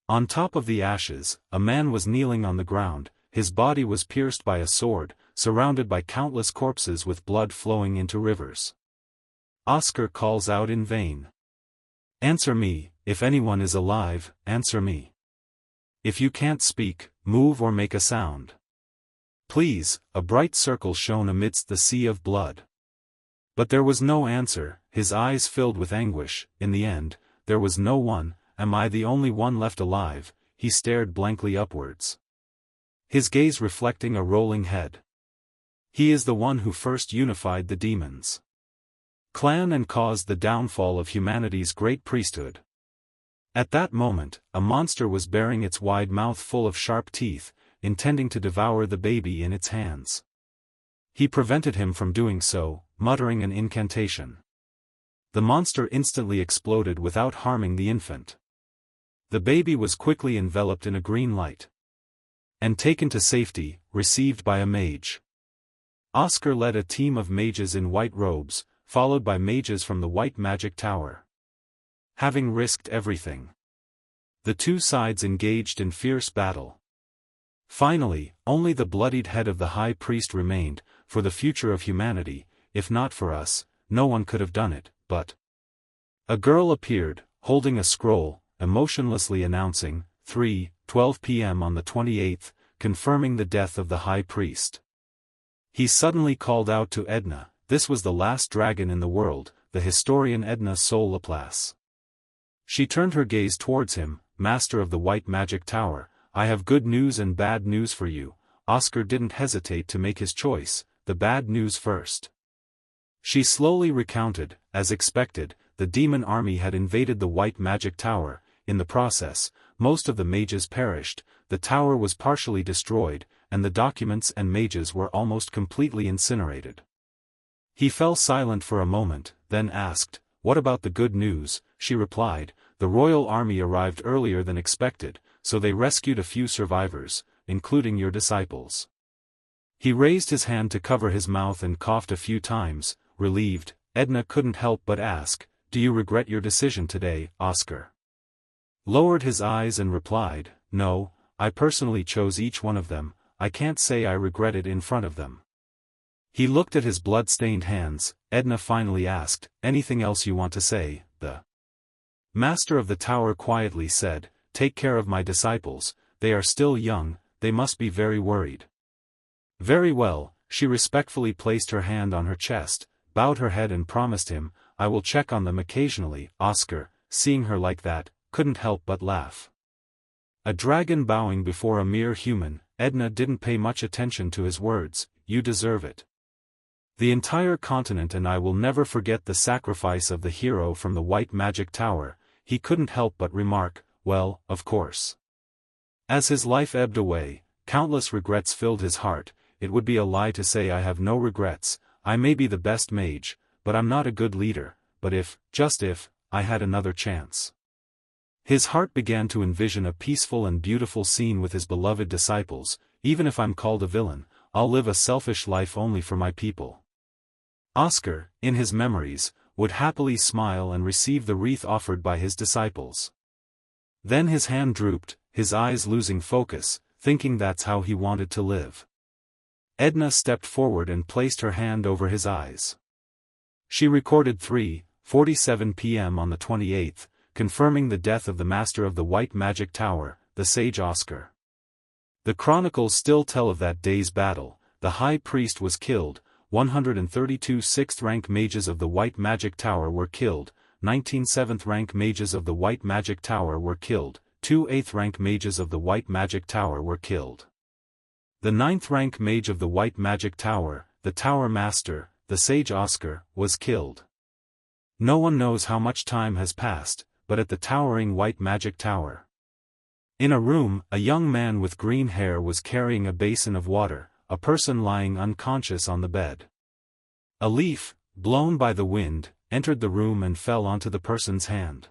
On top of the ashes, a man was kneeling on the ground, his body was pierced by a sword, surrounded by countless corpses with blood flowing into rivers. Oscar calls out in vain. Answer me, if anyone is alive, answer me. If you can't speak, move or make a sound. Please, a bright circle shone amidst the sea of blood. But there was no answer, his eyes filled with anguish. In the end, there was no one. Am I the only one left alive? He stared blankly upwards, his gaze reflecting a rolling head. He is the one who first unified the demons' clan and caused the downfall of humanity's great priesthood. At that moment, a monster was baring its wide mouth full of sharp teeth, intending to devour the baby in its hands. He prevented him from doing so, muttering an incantation. The monster instantly exploded without harming the infant. The baby was quickly enveloped in a green light and taken to safety, received by a mage. Oscar led a team of mages in white robes, followed by mages from the White Magic Tower. Having risked everything, the two sides engaged in fierce battle. Finally, only the bloodied head of the high priest remained. For the future of humanity, if not for us, no one could have done it, but a girl appeared, holding a scroll, emotionlessly announcing, 3:12 p.m. on the 28th, confirming the death of the high priest. He suddenly called out to Edna. This was the last dragon in the world, the historian Edna Sol Laplace. She turned her gaze towards him. Master of the White Magic Tower, I have good news and bad news for you. Oscar didn't hesitate to make his choice, the bad news first. She slowly recounted. As expected, the demon army had invaded the White Magic Tower. In the process, most of the mages perished, the tower was partially destroyed, and the documents and mages were almost completely incinerated. He fell silent for a moment, then asked, "What about the good news?" She replied, "The royal army arrived earlier than expected, so they rescued a few survivors, including your disciples." He raised his hand to cover his mouth and coughed a few times, relieved. Edna couldn't help but ask, "Do you regret your decision today?" Oscar lowered his eyes and replied, "No, I personally chose each one of them, I can't say I regret it in front of them." He looked at his blood-stained hands. Edna finally asked, "Anything else you want to say?" The master of the tower quietly said, "Take care of my disciples, they are still young, they must be very worried." "Very well." She respectfully placed her hand on her chest, bowed her head and promised him, "I will check on them occasionally." Oscar, seeing her like that, couldn't help but laugh. A dragon bowing before a mere human. Edna didn't pay much attention to his words. "You deserve it. The entire continent and I will never forget the sacrifice of the hero from the White Magic Tower." He couldn't help but remark, "Well, of course." As his life ebbed away, countless regrets filled his heart. It would be a lie to say I have no regrets. I may be the best mage, but I'm not a good leader. But if, just if, I had another chance. His heart began to envision a peaceful and beautiful scene with his beloved disciples. Even if I'm called a villain, I'll live a selfish life only for my people. Oscar, in his memories, would happily smile and receive the wreath offered by his disciples. Then his hand drooped, his eyes losing focus, thinking that's how he wanted to live. Edna stepped forward and placed her hand over his eyes. She recorded 3:47 p.m. on the 28th, confirming the death of the master of the White Magic Tower, the sage Oscar. The chronicles still tell of that day's battle. The high priest was killed, 132 6th-rank mages of the White Magic Tower were killed, 19 7th-rank mages of the White Magic Tower were killed, 2 8th-rank mages of the White Magic Tower were killed. The 9th-rank mage of the White Magic Tower, the Tower Master, the sage Oscar, was killed. No one knows how much time has passed, but at the towering White Magic Tower, in a room, a young man with green hair was carrying a basin of water, a person lying unconscious on the bed. A leaf, blown by the wind, entered the room and fell onto the person's hand.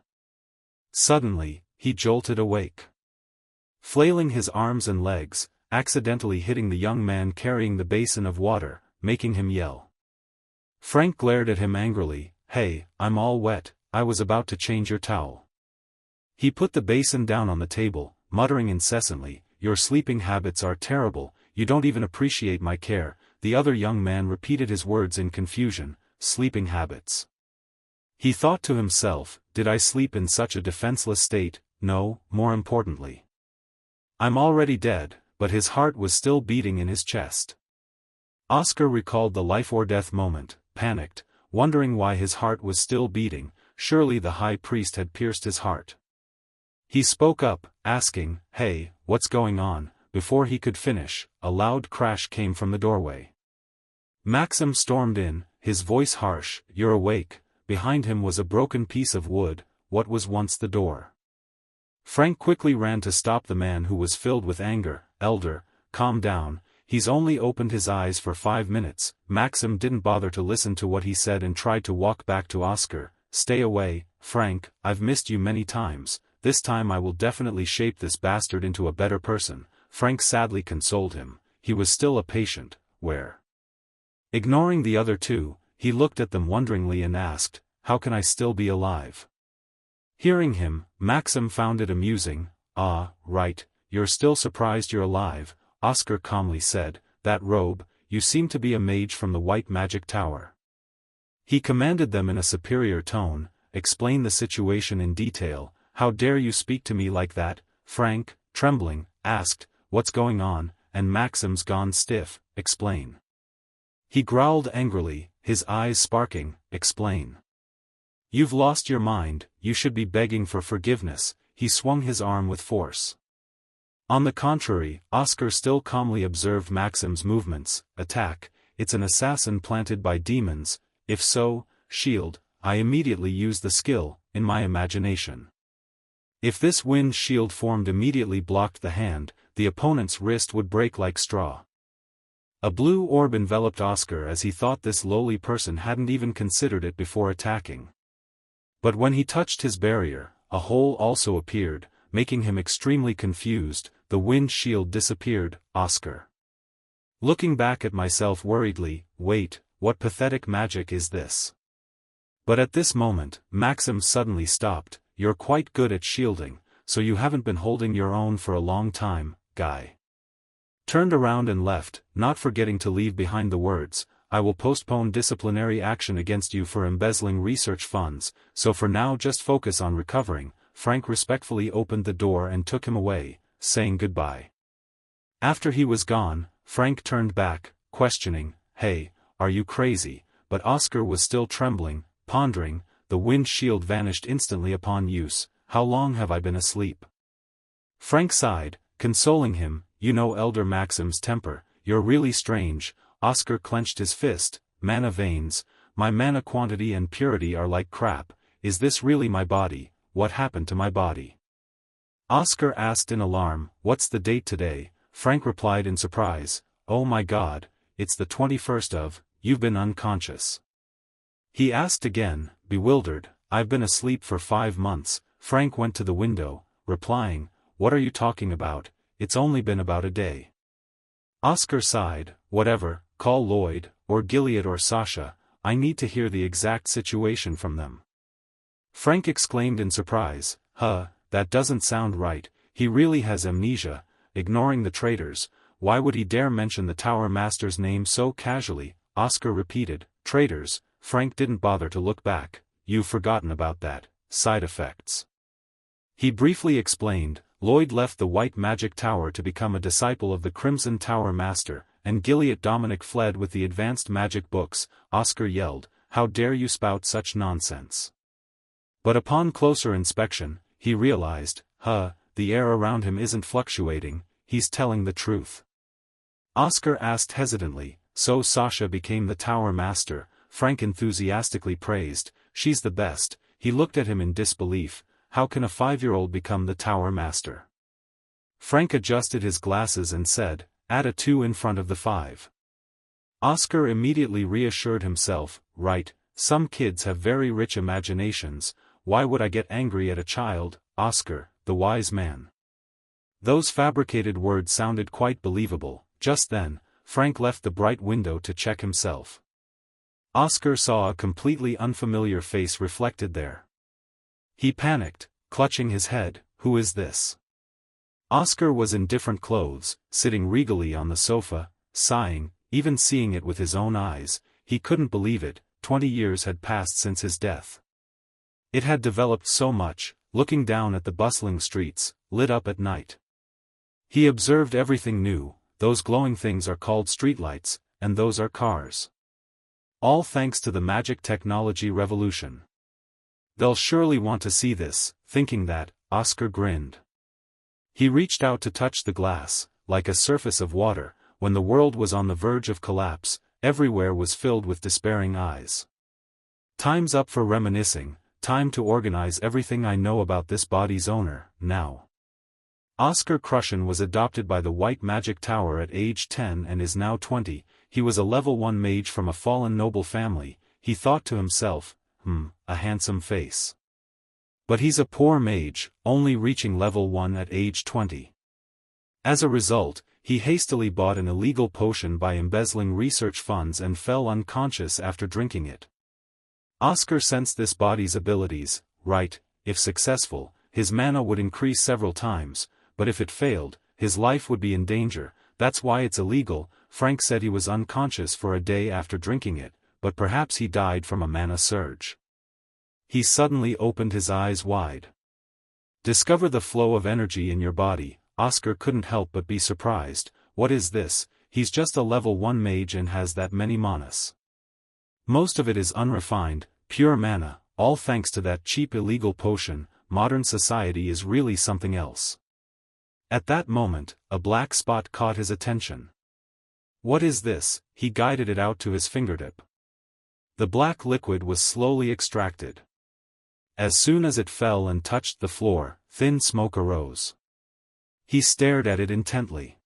Suddenly, he jolted awake, flailing his arms and legs, accidentally hitting the young man carrying the basin of water, making him yell. Frank glared at him angrily. "Hey, I'm all wet, I was about to change your towel." He put the basin down on the table, muttering incessantly, "Your sleeping habits are terrible, you don't even appreciate my care." The other young man repeated his words in confusion, "Sleeping habits." He thought to himself, did I sleep in such a defenseless state? No, more importantly, I'm already dead, but his heart was still beating in his chest. Oscar recalled the life-or-death moment, panicked, wondering why his heart was still beating. Surely the high priest had pierced his heart. He spoke up, asking, "Hey, what's going on?" Before he could finish, a loud crash came from the doorway. Maxim stormed in, his voice harsh, "You're awake." Behind him was a broken piece of wood, what was once the door. Frank quickly ran to stop the man, who was filled with anger. "Elder, calm down, he's only opened his eyes for 5 minutes." Maxim didn't bother to listen to what he said and tried to walk back to Oscar. "Stay away, Frank, I've missed you many times, this time I will definitely shape this bastard into a better person." Frank sadly consoled him, he was still a patient. "Where?" Ignoring the other two, he looked at them wonderingly and asked, "How can I still be alive?" Hearing him, Maxim found it amusing. "Ah, right, you're still surprised you're alive," Oscar calmly said. "That robe, you seem to be a mage from the White Magic Tower." He commanded them in a superior tone, "Explain the situation in detail." "How dare you speak to me like that?" Frank, trembling, asked, "What's going on?" And Maxim's gone stiff. "Explain." He growled angrily, his eyes sparking, "Explain. You've lost your mind, you should be begging for forgiveness." He swung his arm with force. On the contrary, Oscar still calmly observed Maxim's movements. "Attack, it's an assassin planted by demons. If so, shield." I immediately used the skill, in my imagination. If this wind shield formed immediately blocked the hand, the opponent's wrist would break like straw. A blue orb enveloped Oscar as he thought this lowly person hadn't even considered it before attacking. But when he touched his barrier, a hole also appeared, making him extremely confused. The wind shield disappeared. Oscar. Looking back at myself worriedly, "Wait, what pathetic magic is this?" But at this moment, Maxim suddenly stopped. "You're quite good at shielding, so you haven't been holding your own for a long time, guy." Turned around and left, not forgetting to leave behind the words, "I will postpone disciplinary action against you for embezzling research funds, so for now just focus on recovering." Frank respectfully opened the door and took him away, saying goodbye. After he was gone, Frank turned back, questioning, "Hey, are you crazy?" But Oscar was still trembling, pondering. The wind shield vanished instantly upon use. "How long have I been asleep?" Frank sighed, consoling him, "You know Elder Maxim's temper, you're really strange." Oscar clenched his fist, "Mana veins, my mana quantity and purity are like crap. Is this really my body? What happened to my body?" Oscar asked in alarm, "What's the date today?" Frank replied in surprise, "Oh my God, it's the 21st of, you've been unconscious." He asked again, bewildered, "I've been asleep for 5 months." Frank went to the window, replying, "What are you talking about? It's only been about a day." Oscar sighed, "Whatever, call Lloyd, or Gilead or Sasha, I need to hear the exact situation from them." Frank exclaimed in surprise, That doesn't sound right, he really has amnesia." Ignoring the traitors, why would he dare mention the Tower Master's name so casually? Oscar repeated, "Traitors." Frank didn't bother to look back. "You've forgotten about that, side effects." He briefly explained, Lloyd left the White Magic Tower to become a disciple of the Crimson Tower Master, and Gilead Dominic fled with the advanced magic books. Oscar yelled, "How dare you spout such nonsense?" But upon closer inspection, he realized, the air around him isn't fluctuating, he's telling the truth. Oscar asked hesitantly, "So Sasha became the Tower Master?" Frank enthusiastically praised, "She's the best." He looked at him in disbelief, "How can a 5-year-old become the Tower Master?" Frank adjusted his glasses and said, "Add a 2 in front of the 5. Oscar immediately reassured himself, "Right, some kids have very rich imaginations, why would I get angry at a child?" Oscar, the wise man. Those fabricated words sounded quite believable. Just then, Frank left the bright window to check himself. Oscar saw a completely unfamiliar face reflected there. He panicked, clutching his head, "Who is this?" Oscar was in different clothes, sitting regally on the sofa, sighing, even seeing it with his own eyes. He couldn't believe it. 20 years had passed since his death. It had developed so much, looking down at the bustling streets, lit up at night. He observed everything new. Those glowing things are called streetlights, and those are cars. All thanks to the magic technology revolution. They'll surely want to see this, thinking that, Oscar grinned. He reached out to touch the glass, like a surface of water. When the world was on the verge of collapse, everywhere was filled with despairing eyes. Time's up for reminiscing, time to organize everything I know about this body's owner, now. Oscar Crushen was adopted by the White Magic Tower at age 10 and is now 20. He was a level 1 mage from a fallen noble family. He thought to himself, a handsome face. But he's a poor mage, only reaching level 1 at age 20. As a result, he hastily bought an illegal potion by embezzling research funds and fell unconscious after drinking it. Oscar sensed this body's abilities, right? If successful, his mana would increase several times, but if it failed, his life would be in danger. That's why it's illegal. Frank said he was unconscious for a day after drinking it, but perhaps he died from a mana surge. He suddenly opened his eyes wide. Discover the flow of energy in your body. Oscar couldn't help but be surprised. What is this? He's just a level 1 mage and has that many manas. Most of it is unrefined, pure mana, all thanks to that cheap illegal potion. Modern society is really something else. At that moment, a black spot caught his attention. What is this? He guided it out to his fingertip. The black liquid was slowly extracted. As soon as it fell and touched the floor, thin smoke arose. He stared at it intently.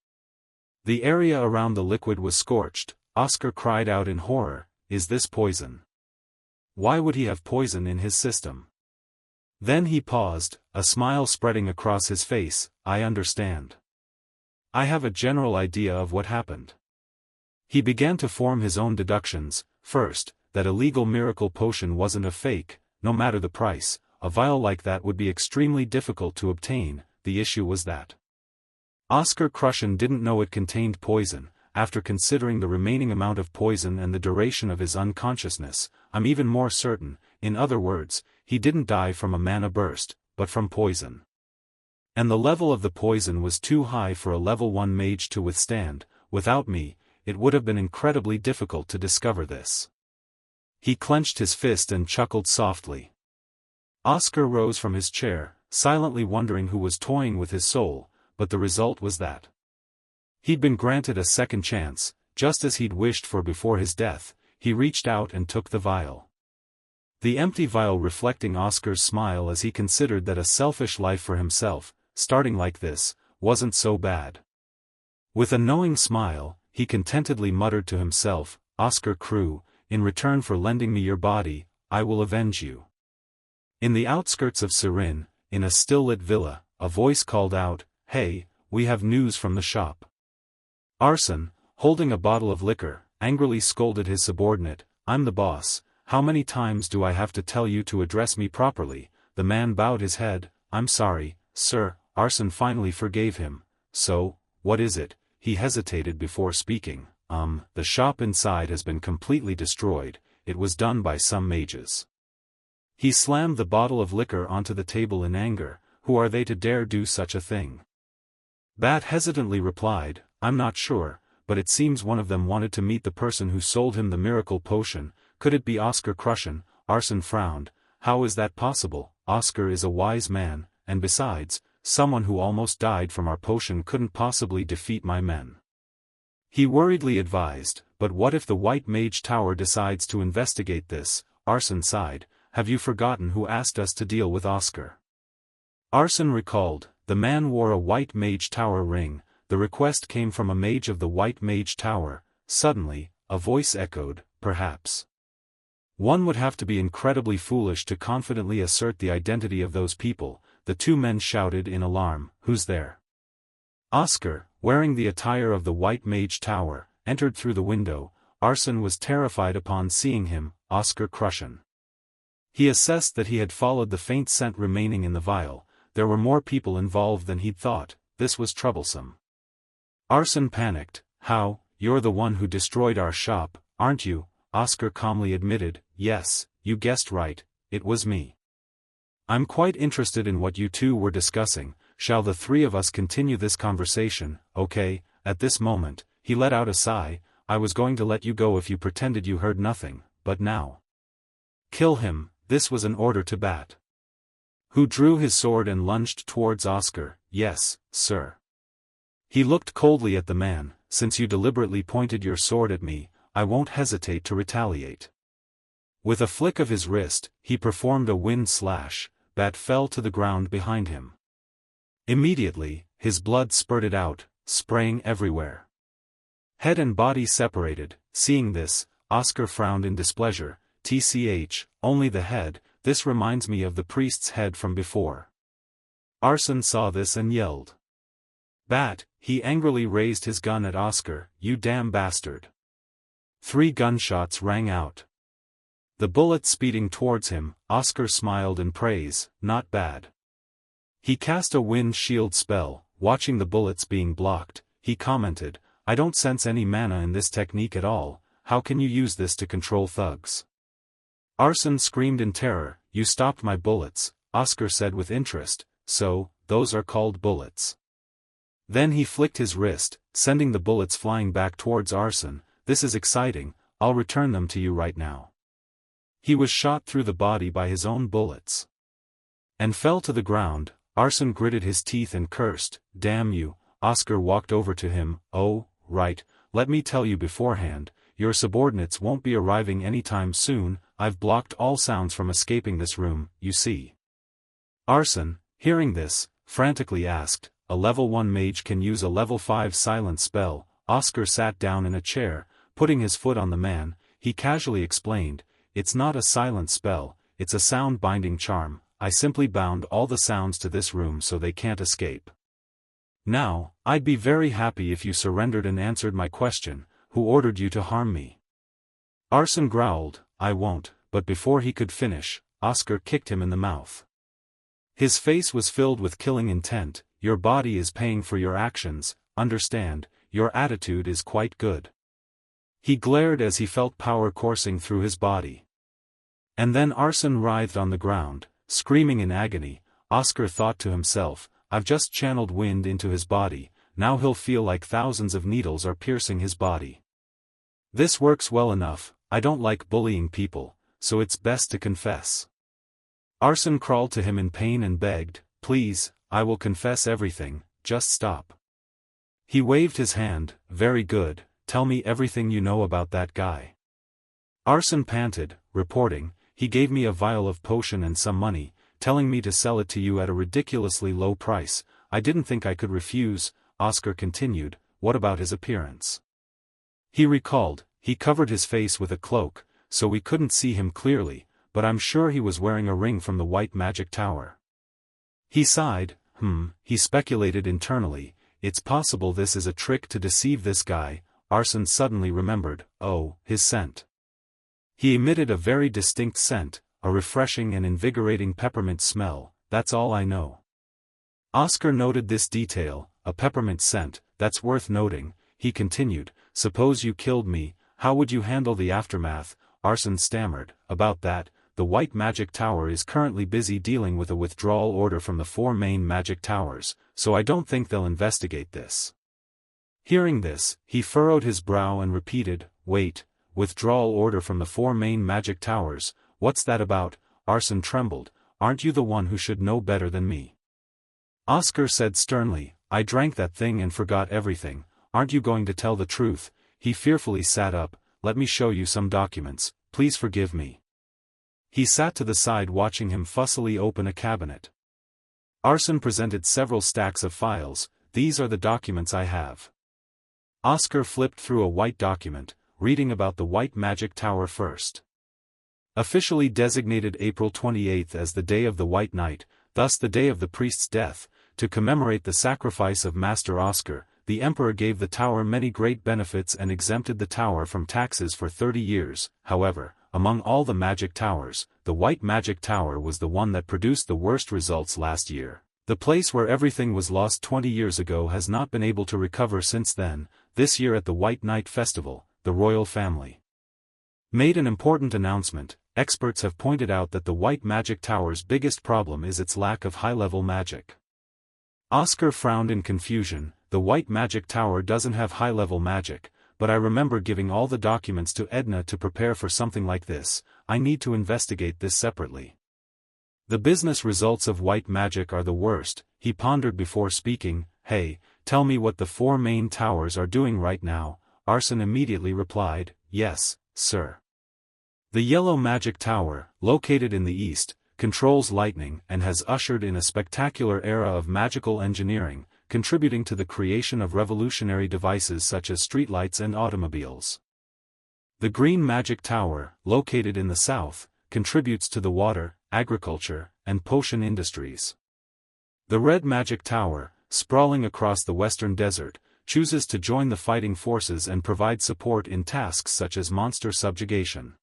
The area around the liquid was scorched. Oscar cried out in horror, "Is this poison? Why would he have poison in his system?" Then he paused, a smile spreading across his face. "I understand. I have a general idea of what happened." He began to form his own deductions. First, that illegal miracle potion wasn't a fake, no matter the price. A vial like that would be extremely difficult to obtain. The issue was that Oscar Crushen didn't know it contained poison. After considering the remaining amount of poison and the duration of his unconsciousness, I'm even more certain. In other words, he didn't die from a mana burst, but from poison. And the level of the poison was too high for a level 1 mage to withstand. Without me, it would have been incredibly difficult to discover this. He clenched his fist and chuckled softly. Oscar rose from his chair, silently wondering who was toying with his soul, but the result was that he'd been granted a second chance, just as he'd wished for before his death. He reached out and took the vial. The empty vial reflecting Oscar's smile as he considered that a selfish life for himself, starting like this, wasn't so bad. With a knowing smile, he contentedly muttered to himself, "Oscar Crew, in return for lending me your body, I will avenge you." In the outskirts of Sirin, in a still-lit villa, a voice called out, "Hey, we have news from the shop." Arson, holding a bottle of liquor, angrily scolded his subordinate, "I'm the boss, how many times do I have to tell you to address me properly?" The man bowed his head, "I'm sorry, sir." Arson finally forgave him. "So, what is it?" He hesitated before speaking. The shop inside has been completely destroyed. It was done by some mages." He slammed the bottle of liquor onto the table in anger. Who are they to dare do such a thing? Bat hesitantly replied, "I'm not sure, but it seems one of them wanted to meet the person who sold him the miracle potion. Could it be Oscar Crushen?" Arson frowned. "How is that possible? Oscar is a wise man, and besides, someone who almost died from our potion couldn't possibly defeat my men." He worriedly advised, "But what if the White Mage Tower decides to investigate this?" Arson sighed, "Have you forgotten who asked us to deal with Oscar?" Arson recalled, the man wore a White Mage Tower ring. The request came from a mage of the White Mage Tower. Suddenly, a voice echoed, "Perhaps." One would have to be incredibly foolish to confidently assert the identity of those people. The two men shouted in alarm, "Who's there?" Oscar, wearing the attire of the White Mage Tower, entered through the window. Arson was terrified upon seeing him, Oscar Crushen. He assessed that he had followed the faint scent remaining in the vial. There were more people involved than he'd thought. This was troublesome. Arsène panicked. How, you're the one who destroyed our shop, aren't you? Oscar calmly admitted. Yes, you guessed right, it was me. I'm quite interested in what you two were discussing. Shall the three of us continue this conversation? Okay. At this moment, he let out a sigh. I was going to let you go if you pretended you heard nothing, but now. Kill him. This was an order to Bat, who drew his sword and lunged towards Oscar. Yes, sir. He looked coldly at the man. Since you deliberately pointed your sword at me, I won't hesitate to retaliate. With a flick of his wrist, he performed a wind slash. Bat fell to the ground behind him. Immediately, his blood spurted out, spraying everywhere. Head and body separated. Seeing this, Oscar frowned in displeasure. TCH, only the head. This reminds me of the priest's head from before. Arsène saw this and yelled. Bat, he angrily raised his gun at Oscar. You damn bastard. 3 gunshots rang out. The bullet speeding towards him. Oscar smiled in praise. Not bad. He cast a wind shield spell. Watching the bullets being blocked, he commented, I don't sense any mana in this technique at all. How can you use this to control thugs? Arsène screamed in terror. You stopped my bullets, Oscar said with interest. So, those are called bullets. Then he flicked his wrist, sending the bullets flying back towards Arsène. This is exciting, I'll return them to you right now. He was shot through the body by his own bullets. And fell to the ground. Arsène gritted his teeth and cursed. Damn you. Oscar walked over to him. Oh, right, let me tell you beforehand, your subordinates won't be arriving anytime soon. I've blocked all sounds from escaping this room, you see. Arsène, hearing this, frantically asked, a level 1 mage can use a level 5 silent spell. Oscar sat down in a chair, putting his foot on the man. He casually explained, it's not a silent spell, it's a sound binding charm. I simply bound all the sounds to this room so they can't escape. Now, I'd be very happy if you surrendered and answered my question. Who ordered you to harm me? Arsène growled, I won't, but before he could finish, Oscar kicked him in the mouth. His face was filled with killing intent. Your body is paying for your actions, understand, your attitude is quite good. He glared as he felt power coursing through his body. And then Arsène writhed on the ground, screaming in agony. Oscar thought to himself, I've just channeled wind into his body, now he'll feel like thousands of needles are piercing his body. This works well enough. I don't like bullying people, so it's best to confess. Arsène crawled to him in pain and begged, please, I will confess everything, just stop. He waved his hand. Very good, tell me everything you know about that guy. Arsène panted, reporting, he gave me a vial of potion and some money, telling me to sell it to you at a ridiculously low price. I didn't think I could refuse. Oscar continued, what about his appearance? He recalled, he covered his face with a cloak, so we couldn't see him clearly, but I'm sure he was wearing a ring from the White Magic Tower. He sighed. He speculated internally, it's possible this is a trick to deceive this guy. Arsène suddenly remembered, oh, his scent. He emitted a very distinct scent, a refreshing and invigorating peppermint smell. That's all I know. Oscar noted this detail, a peppermint scent, that's worth noting. He continued, suppose you killed me, how would you handle the aftermath? Arsène stammered, about that, the White Magic Tower is currently busy dealing with a withdrawal order from the 4 main magic towers, so I don't think they'll investigate this. Hearing this, he furrowed his brow and repeated, wait, withdrawal order from the 4 main magic towers, what's that about? Arsène trembled, aren't you the one who should know better than me? Oscar said sternly, I drank that thing and forgot everything. Aren't you going to tell the truth? He fearfully sat up, let me show you some documents, please forgive me. He sat to the side watching him fussily open a cabinet. Arsène presented several stacks of files. These are the documents I have. Oscar flipped through a white document, reading about the White Magic Tower first. Officially designated April 28 as the Day of the White Knight, thus the day of the priest's death, to commemorate the sacrifice of Master Oscar, the Emperor gave the tower many great benefits and exempted the tower from taxes for 30 years. However, among all the magic towers, the White Magic Tower was the one that produced the worst results last year. The place where everything was lost 20 years ago has not been able to recover since then. This year at the White Night Festival, the royal family made an important announcement. Experts have pointed out that the White Magic Tower's biggest problem is its lack of high-level magic. Oscar frowned in confusion. The White Magic Tower doesn't have high-level magic, but I remember giving all the documents to Edna to prepare for something like this. I need to investigate this separately. The business results of white magic are the worst, he pondered before speaking. Hey, tell me what the 4 main towers are doing right now. Arson immediately replied, yes, sir. The Yellow Magic Tower, located in the east, controls lightning and has ushered in a spectacular era of magical engineering, contributing to the creation of revolutionary devices such as streetlights and automobiles. The Green Magic Tower, located in the south, contributes to the water, agriculture, and potion industries. The Red Magic Tower, sprawling across the western desert, chooses to join the fighting forces and provide support in tasks such as monster subjugation.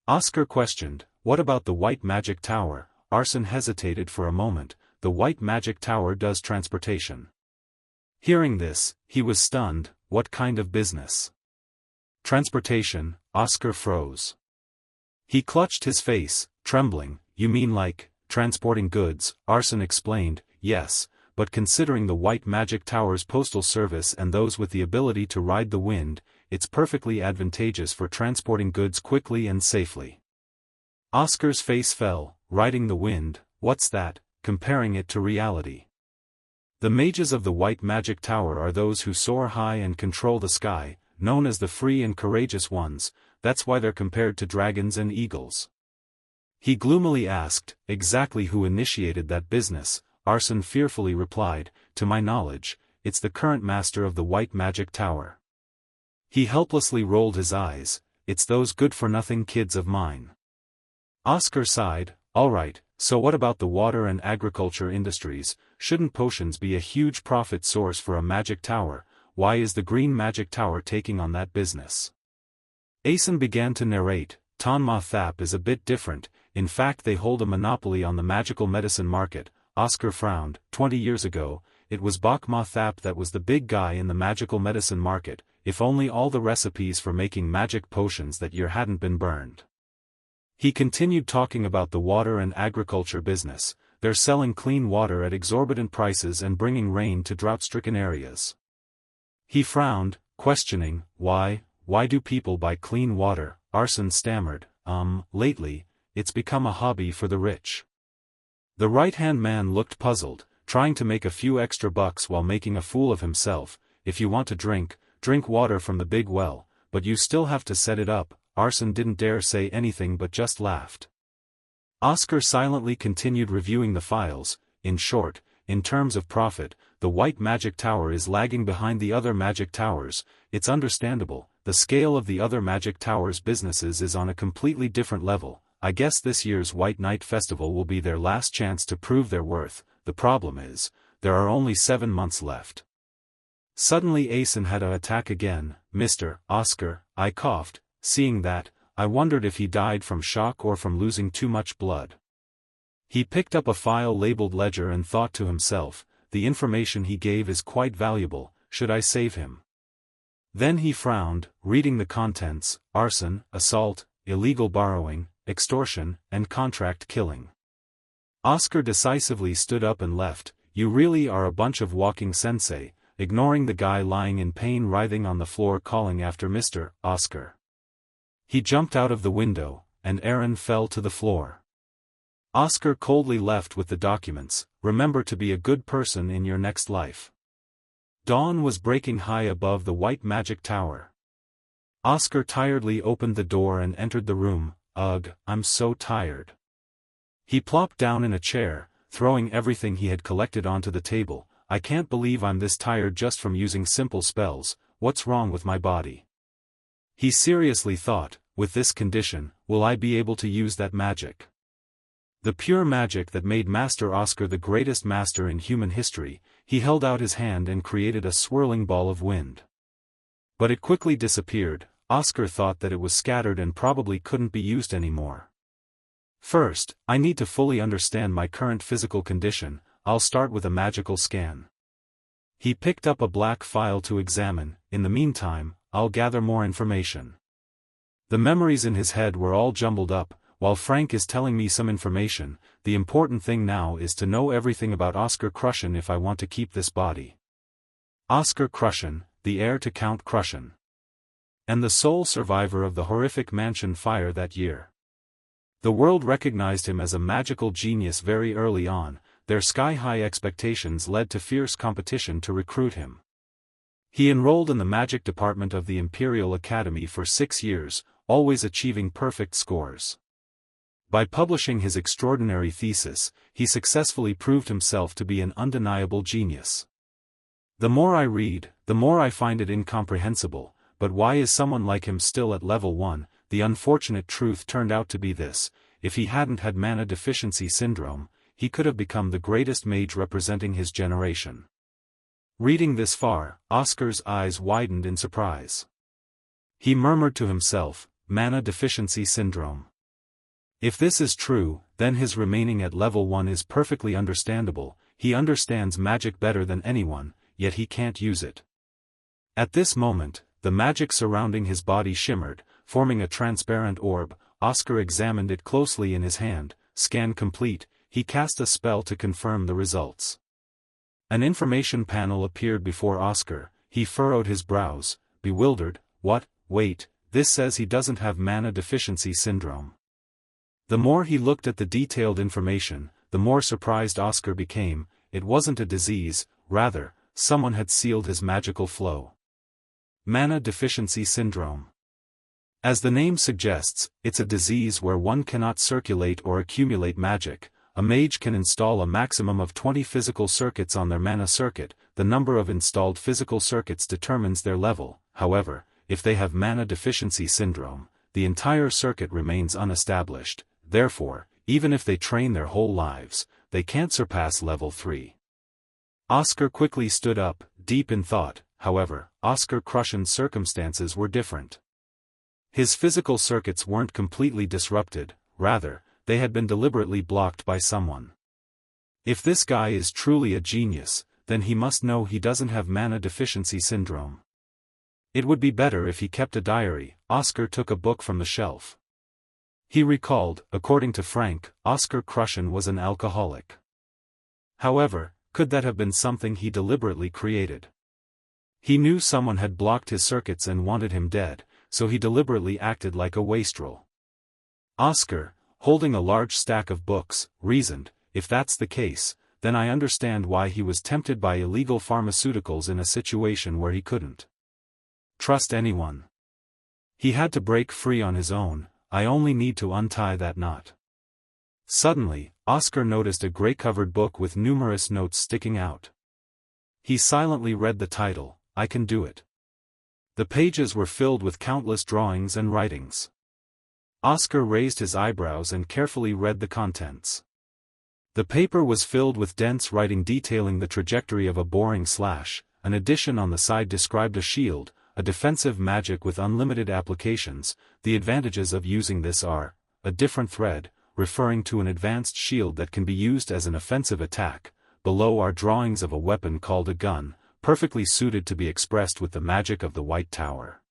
Oscar questioned, what about the White Magic Tower? Arson hesitated for a moment. The White Magic Tower does transportation. Hearing this, he was stunned. What kind of business? Transportation. Oscar froze. He clutched his face, trembling. You mean like, transporting goods? Arson explained, yes, but considering the White Magic Tower's postal service and those with the ability to ride the wind, it's perfectly advantageous for transporting goods quickly and safely. Oscar's face fell. Riding the wind, what's that? Comparing it to reality. The mages of the White Magic Tower are those who soar high and control the sky, known as the free and courageous ones. That's why they're compared to dragons and eagles. He gloomily asked, exactly who initiated that business? Arson fearfully replied, to my knowledge, it's the current master of the White Magic Tower. He helplessly rolled his eyes, it's those good-for-nothing kids of mine. Oscar sighed, alright, so what about the water and agriculture industries? Shouldn't potions be a huge profit source for a magic tower? Why is the Green Magic Tower taking on that business? Asen began to narrate, Tanma Thap is a bit different, in fact they hold a monopoly on the magical medicine market. Oscar frowned. 20 years ago, it was Bakma Thap that was the big guy in the magical medicine market. If only all the recipes for making magic potions that year hadn't been burned. He continued talking about the water and agriculture business. They're selling clean water at exorbitant prices and bringing rain to drought-stricken areas. He frowned, questioning, why do people buy clean water? Arson stammered, lately, it's become a hobby for the rich. The right-hand man looked puzzled, trying to make a few extra bucks while making a fool of himself. If you want to drink water from the big well, but you still have to set it up. Arson didn't dare say anything but just laughed. Oscar silently continued reviewing the files. In short, in terms of profit, the White Magic Tower is lagging behind the other magic towers. It's understandable, the scale of the other magic towers' businesses is on a completely different level. I guess this year's White Night Festival will be their last chance to prove their worth. The problem is, there are only 7 months left. Suddenly Asen had an attack again. Mr. Oscar, I coughed. Seeing that, I wondered if he died from shock or from losing too much blood. He picked up a file labeled Ledger and thought to himself, the information he gave is quite valuable, should I save him? Then he frowned, reading the contents: arson, assault, illegal borrowing, extortion, and contract killing. Oscar decisively stood up and left. You really are a bunch of walking sensei, ignoring the guy lying in pain writhing on the floor calling after Mr. Oscar. He jumped out of the window, and Aaron fell to the floor. Oscar coldly left with the documents. Remember to be a good person in your next life. Dawn was breaking high above the White Magic Tower. Oscar tiredly opened the door and entered the room. Ugh, I'm so tired. He plopped down in a chair, throwing everything he had collected onto the table. I can't believe I'm this tired just from using simple spells. What's wrong with my body? He seriously thought, with this condition, will I be able to use that magic? The pure magic that made Master Oscar the greatest master in human history. He held out his hand and created a swirling ball of wind. But it quickly disappeared. Oscar thought that it was scattered and probably couldn't be used anymore. First, I need to fully understand my current physical condition. I'll start with a magical scan. He picked up a black file to examine. In the meantime, I'll gather more information. The memories in his head were all jumbled up. While Frank is telling me some information, the important thing now is to know everything about Oscar Crushen if I want to keep this body. Oscar Crushen, the heir to Count Crushen, and the sole survivor of the horrific mansion fire that year. The world recognized him as a magical genius very early on. Their sky-high expectations led to fierce competition to recruit him. He enrolled in the magic department of the Imperial Academy for 6 years, always achieving perfect scores. By publishing his extraordinary thesis, he successfully proved himself to be an undeniable genius. The more I read, the more I find it incomprehensible, but why is someone like him still at level 1? The unfortunate truth turned out to be this: if he hadn't had mana deficiency syndrome, he could have become the greatest mage representing his generation. Reading this far, Oscar's eyes widened in surprise. He murmured to himself, mana deficiency syndrome. If this is true, then his remaining at level 1 is perfectly understandable. He understands magic better than anyone, yet he can't use it. At this moment, the magic surrounding his body shimmered, forming a transparent orb. Oscar examined it closely in his hand. Scan complete. He cast a spell to confirm the results. An information panel appeared before Oscar. He furrowed his brows, bewildered. What? Wait, this says he doesn't have mana deficiency syndrome. The more he looked at the detailed information, the more surprised Oscar became. It wasn't a disease, rather, someone had sealed his magical flow. Mana deficiency syndrome. As the name suggests, it's a disease where one cannot circulate or accumulate magic. A mage can install a maximum of 20 physical circuits on their mana circuit. The number of installed physical circuits determines their level. However, if they have mana deficiency syndrome, the entire circuit remains unestablished. Therefore, even if they train their whole lives, they can't surpass level 3. Oscar quickly stood up, deep in thought. However, Oscar Crushen's circumstances were different. His physical circuits weren't completely disrupted, rather, they had been deliberately blocked by someone. If this guy is truly a genius, then he must know he doesn't have mana deficiency syndrome. It would be better if he kept a diary. Oscar took a book from the shelf. He recalled, according to Frank, Oscar Crushen was an alcoholic. However, could that have been something he deliberately created? He knew someone had blocked his circuits and wanted him dead, so he deliberately acted like a wastrel. Oscar, holding a large stack of books, reasoned, if that's the case, then I understand why he was tempted by illegal pharmaceuticals in a situation where he couldn't trust anyone. He had to break free on his own. I only need to untie that knot. Suddenly, Oscar noticed a gray-covered book with numerous notes sticking out. He silently read the title, I Can Do It. The pages were filled with countless drawings and writings. Oscar raised his eyebrows and carefully read the contents. The paper was filled with dense writing detailing the trajectory of a boring slash. An addition on the side described a shield, a defensive magic with unlimited applications. The advantages of using this are, a different thread, referring to an advanced shield that can be used as an offensive attack. Below are drawings of a weapon called a gun, perfectly suited to be expressed with the magic of the White Tower.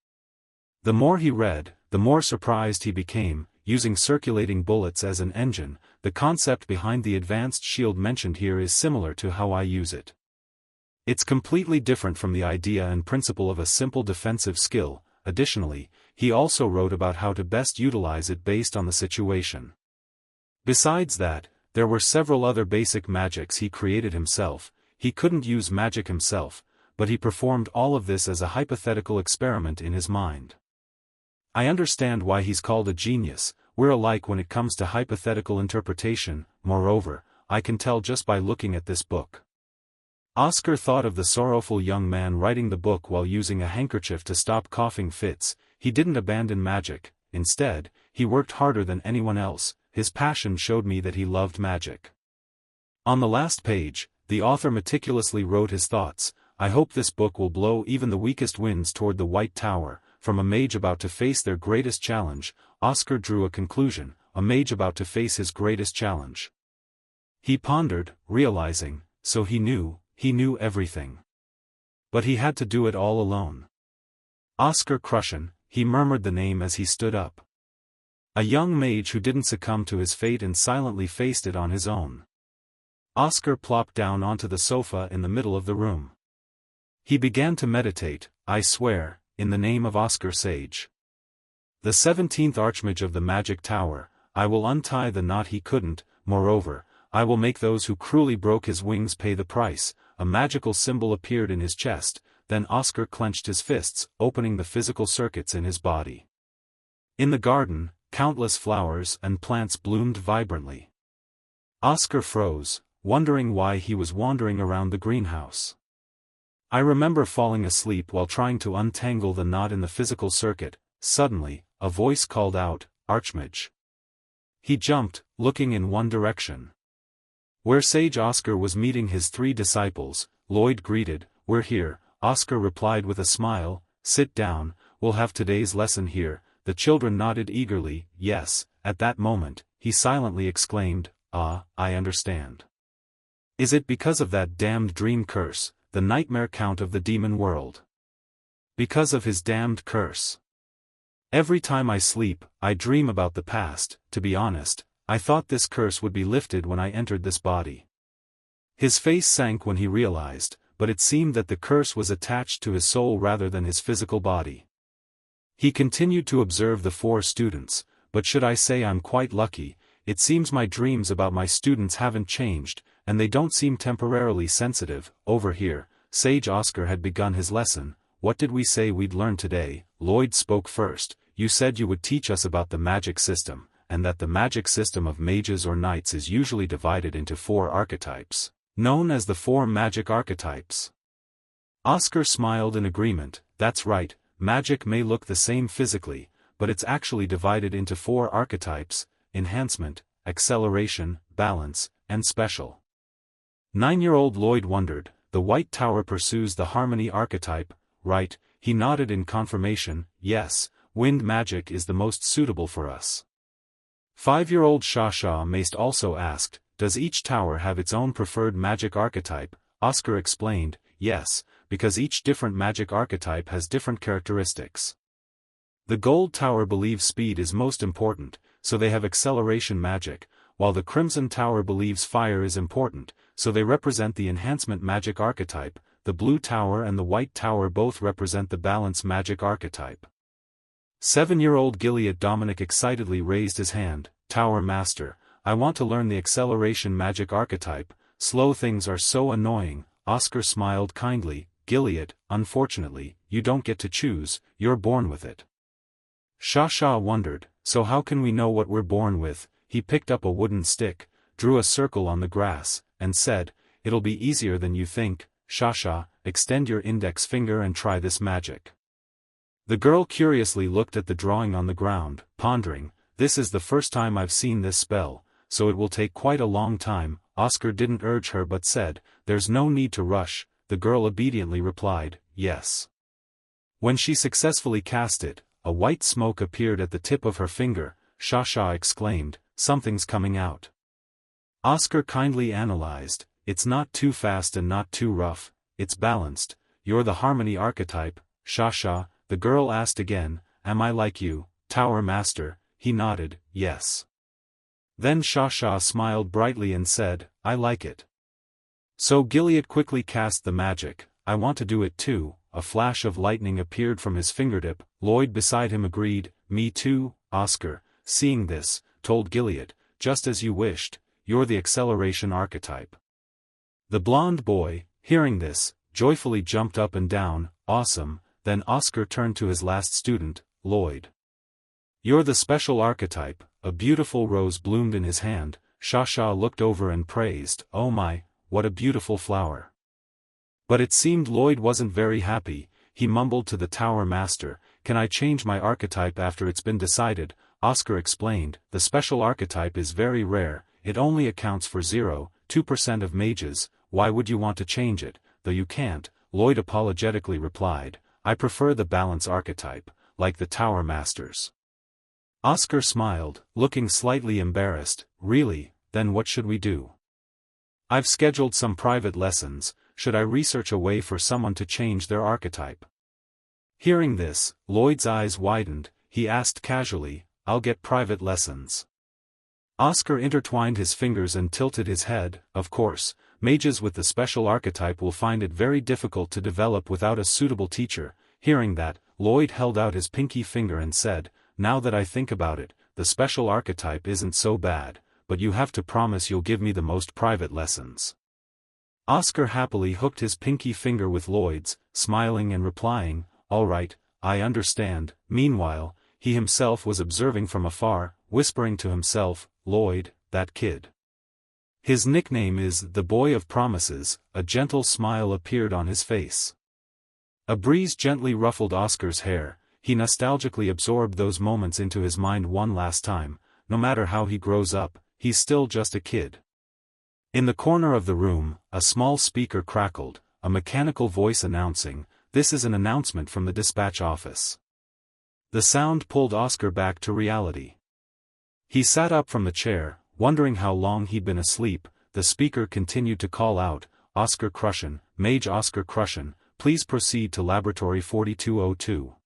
The more he read, the more surprised he became. Using circulating bullets as an engine, the concept behind the advanced shield mentioned here is similar to how I use it. It's completely different from the idea and principle of a simple defensive skill. Additionally, he also wrote about how to best utilize it based on the situation. Besides that, there were several other basic magics he created himself. He couldn't use magic himself, but he performed all of this as a hypothetical experiment in his mind. I understand why he's called a genius. We're alike when it comes to hypothetical interpretation. Moreover, I can tell just by looking at this book. Oscar thought of the sorrowful young man writing the book while using a handkerchief to stop coughing fits. He didn't abandon magic. Instead, he worked harder than anyone else. His passion showed me that he loved magic. On the last page, the author meticulously wrote his thoughts. I hope this book will blow even the weakest winds toward the White Tower. From a mage about to face their greatest challenge, Oscar drew a conclusion. a mage about to face his greatest challenge. He pondered, realizing, so he knew everything. But he had to do it all alone. Oscar Crushen, he murmured the name as he stood up. A young mage who didn't succumb to his fate and silently faced it on his own. Oscar plopped down onto the sofa in the middle of the room. He began to meditate, I swear, in the name of Oscar Sage. The 17th Archmage of the Magic Tower, I will untie the knot he couldn't, moreover, I will make those who cruelly broke his wings pay the price. A magical symbol appeared in his chest, then Oscar clenched his fists, opening the physical circuits in his body. In the garden, countless flowers and plants bloomed vibrantly. Oscar froze, wondering why he was wandering around the greenhouse. I remember falling asleep while trying to untangle the knot in the physical circuit. Suddenly, a voice called out, Archmage. He jumped, looking in one direction. Where Sage Oscar was meeting his 3 disciples, Lloyd greeted, We're here. Oscar replied with a smile, Sit down, we'll have today's lesson here. The children nodded eagerly, yes. At that moment, he silently exclaimed, I understand. Is it because of that damned dream curse, the nightmare count of the demon world? Because of his damned curse. Every time I sleep, I dream about the past. To be honest, I thought this curse would be lifted when I entered this body. His face sank when he realized, but it seemed that the curse was attached to his soul rather than his physical body. He continued to observe the 4 students, but should I say I'm quite lucky, it seems my dreams about my students haven't changed, and they don't seem temporarily sensitive. Over here, Sage Oscar had begun his lesson. What did we say we'd learn today? Lloyd spoke first. You said you would teach us about the magic system, and that the magic system of mages or knights is usually divided into 4 archetypes, known as the 4 magic archetypes. Oscar smiled in agreement. That's right, magic may look the same physically, but it's actually divided into 4 archetypes: enhancement, acceleration, balance, and special. 9-year-old Lloyd wondered, the White Tower pursues the harmony archetype, right? He nodded in confirmation, yes, wind magic is the most suitable for us. 5-year-old Shasha Mace also asked, does each tower have its own preferred magic archetype? Oscar explained, yes, because each different magic archetype has different characteristics. The Gold Tower believes speed is most important, so they have acceleration magic, while the Crimson Tower believes fire is important, so they represent the enhancement magic archetype. The Blue Tower and the White Tower both represent the balance magic archetype. 7-year-old Gilead Dominic excitedly raised his hand, Tower Master, I want to learn the acceleration magic archetype. Slow things are so annoying. Oscar smiled kindly, Gilead, unfortunately, you don't get to choose, you're born with it. Shasha wondered, so how can we know what we're born with? He picked up a wooden stick, drew a circle on the grass, and said, it'll be easier than you think. Shasha, extend your index finger and try this magic. The girl curiously looked at the drawing on the ground, pondering, this is the first time I've seen this spell, so it will take quite a long time. Oscar didn't urge her but said, there's no need to rush. The girl obediently replied, yes. When she successfully cast it, a white smoke appeared at the tip of her finger. Shasha exclaimed, something's coming out. Oscar kindly analyzed, it's not too fast and not too rough, it's balanced. You're the harmony archetype, Shasha. The girl asked again, am I like you, Tower Master? He nodded, yes. Then Shasha smiled brightly and said, I like it. So Gilead quickly cast the magic, I want to do it too. A flash of lightning appeared from his fingertip. Lloyd beside him agreed, me too. Oscar, seeing this, told Gilead, just as you wished, you're the acceleration archetype. The blonde boy, hearing this, joyfully jumped up and down, awesome. Then Oscar turned to his last student, Lloyd. You're the special archetype. A beautiful rose bloomed in his hand. Shasha looked over and praised, oh my, what a beautiful flower. But it seemed Lloyd wasn't very happy. He mumbled to the Tower Master, can I change my archetype after it's been decided? Oscar explained, the special archetype is very rare, it only accounts for 0.2% of mages, why would you want to change it? Though you can't, Lloyd apologetically replied, I prefer the balance archetype, like the Tower Masters. Oscar smiled, looking slightly embarrassed. Really, then what should we do? I've scheduled some private lessons. Should I research a way for someone to change their archetype? Hearing this, Lloyd's eyes widened. He asked casually, I'll get private lessons. Oscar intertwined his fingers and tilted his head. Of course, mages with the special archetype will find it very difficult to develop without a suitable teacher. Hearing that, Lloyd held out his pinky finger and said, now that I think about it, the special archetype isn't so bad, but you have to promise you'll give me the most private lessons. Oscar happily hooked his pinky finger with Lloyd's, smiling and replying, all right, I understand. Meanwhile, he himself was observing from afar, whispering to himself, Lloyd, that kid. His nickname is the Boy of Promises. A gentle smile appeared on his face. A breeze gently ruffled Oscar's hair. He nostalgically absorbed those moments into his mind one last time. No matter how he grows up, he's still just a kid. In the corner of the room, a small speaker crackled, a mechanical voice announcing, this is an announcement from the dispatch office. The sound pulled Oscar back to reality. He sat up from the chair, wondering how long he'd been asleep. The speaker continued to call out, Oscar Crushen, Mage Oscar Crushen, please proceed to Laboratory 4202.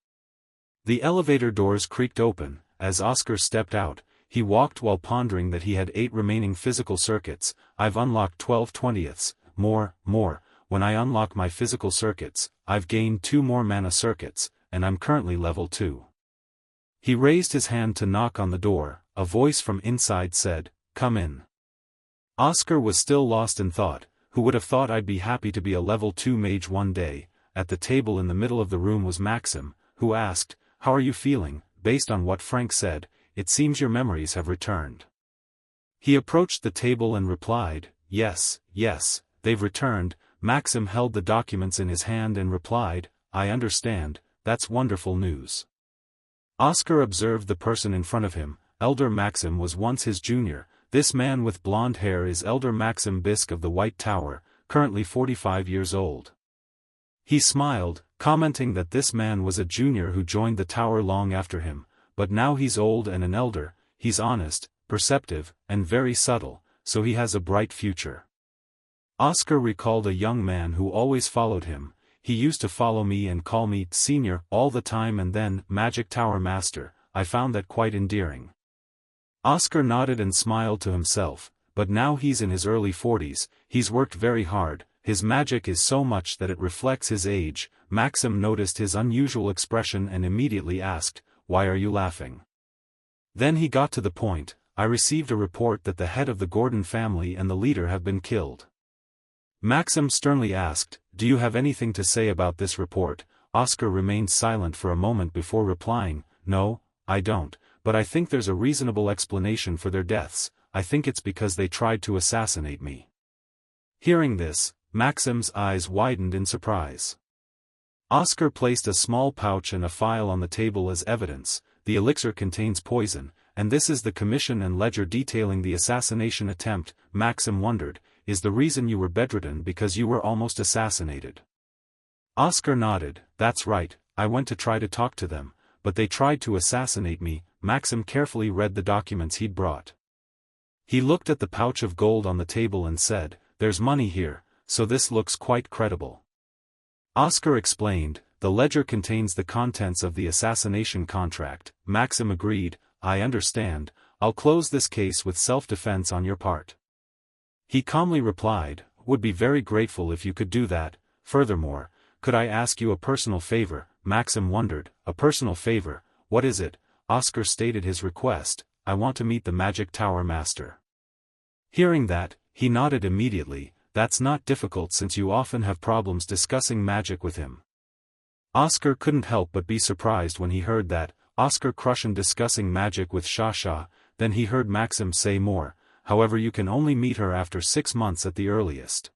The elevator doors creaked open. As Oscar stepped out, he walked while pondering that he had 8 remaining physical circuits. I've unlocked 12/20ths, more. When I unlock my physical circuits, I've gained 2 more mana circuits, and I'm currently level 2. He raised his hand to knock on the door. A voice from inside said, come in. Oscar was still lost in thought. Who would have thought I'd be happy to be a level 2 mage one day? At the table in the middle of the room was Maxim, who asked, how are you feeling? Based on what Frank said, it seems your memories have returned. He approached the table and replied, yes, they've returned. Maxim held the documents in his hand and replied, I understand, that's wonderful news. Oscar observed the person in front of him. Elder Maxim was once his junior. This man with blonde hair is Elder Maxim Bisk of the White Tower, currently 45 years old. He smiled, commenting that this man was a junior who joined the tower long after him, but now he's old and an elder. He's honest, perceptive, and very subtle, so he has a bright future. Oscar recalled a young man who always followed him. He used to follow me and call me senior all the time and then Magic Tower Master. I found that quite endearing. Oscar nodded and smiled to himself, but now he's in his early 40s, he's worked very hard, his magic is so much that it reflects his age. Maxim noticed his unusual expression and immediately asked, why are you laughing? Then he got to the point, I received a report that the head of the Gordon family and the leader have been killed. Maxim sternly asked, do you have anything to say about this report? Oscar remained silent for a moment before replying, no, I don't. But I think there's a reasonable explanation for their deaths. I think it's because they tried to assassinate me. Hearing this, Maxim's eyes widened in surprise. Oscar placed a small pouch and a file on the table as evidence. The elixir contains poison, and this is the commission and ledger detailing the assassination attempt. Maxim wondered, is the reason you were bedridden because you were almost assassinated? Oscar nodded, that's right, I went to try to talk to them, but they tried to assassinate me. Maxim carefully read the documents he'd brought. He looked at the pouch of gold on the table and said, there's money here, so this looks quite credible. Oscar explained, the ledger contains the contents of the assassination contract. Maxim agreed, I understand, I'll close this case with self-defense on your part. He calmly replied, would be very grateful if you could do that. Furthermore, could I ask you a personal favor? Maxim wondered, a personal favor, what is it? Oscar stated his request, I want to meet the Magic Tower Master. Hearing that, he nodded immediately, that's not difficult since you often have problems discussing magic with him. Oscar couldn't help but be surprised when he heard that, Oscar Crushen discussing magic with Shasha. Then he heard Maxim say more, however you can only meet her after 6 months at the earliest.